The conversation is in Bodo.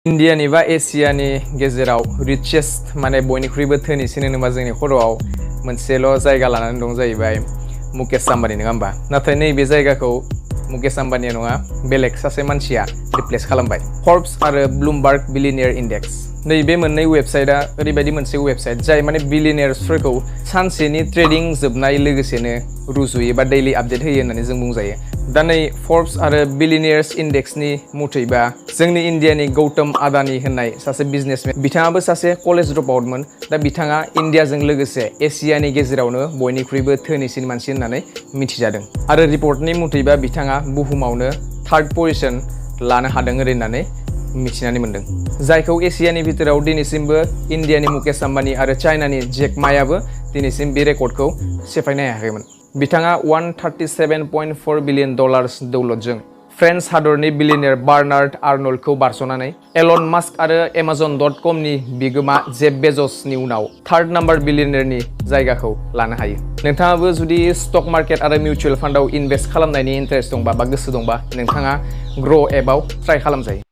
इन्डियानि बा एसियानि गेजेराव richest माने बयनिख्रुइबो धोनिसिन होनोबा जोंनि खर'आव मोनसेल' जायगा लानानै दं जाहैबाय मुकेश आम्बानी नङा होमबा नाथाय नैबे जायगाखौ मुकेश आम्बानीया नङा बेलेग सासे मानसिया रिप्लेस खालामबाय फर्ब्स आरो ब्लुमबार्ग बिलियनियार इंडेक्स नैबे मोननै वेबसाइटआ ओरैबायदि मोनसे वेबसाइट जाय माने बिलियनियार्सफोरखौ सानसेनि ट्रेडिं जोबनाय लोगोसेनो रुजुयो बा डेइलि आपडेट होयो होननानै जों बुंजायो दा नै फर्ब्स आरो बिलियनियार्स इंडेक्सनि मथैबा जोंनि इन्डियानि गौतम आदानी होननाय सासे बिजनेसमेन बिथाङाबो सासे कलेज ड्रप आउटमोन दा बिथाङा इन्डियाजों लोगोसे एसियानि गेजेरावनो बयनिख्रुइबो धोनिसिन मानसि होननानै मिथिजादों आरो रिपर्टनि मथैबा बिथाङा बुहुमावनो थार्ड पजिशन लानो हादों ओरै होननानै मिथिनानै मोनदों जायखौ एसियानि भितराव दिनैसिमबो इन्डियानि मुकेश आम्बानी आरो चाइनानि जेक मायाबो दिनैसिम बे रेकर्डखौ सेफायनो हायाखैमोन बिथाङा $137.4 बिलियन दौलतजों फ्रेन्स हादरनि बिलियनियार बार्नार्ड आर्नल्डखौ बारस'नानै एलन मास्क आरो Amazon.comनि बिगोमा जेफ बेजसनि उनाव थार्ड नाम्बार बिलियनियारनि जायगाखौ लानो हायो नोंथाङाबो जुदि स्टक मार्केट आरो मिउचुवेल फान्डआव इनभेस्ट खालामनायनि इन्टारेस्ट दंबा बा गोसो दंबा नोंथाङा ग्र' एपआव ट्राइ खालामजायो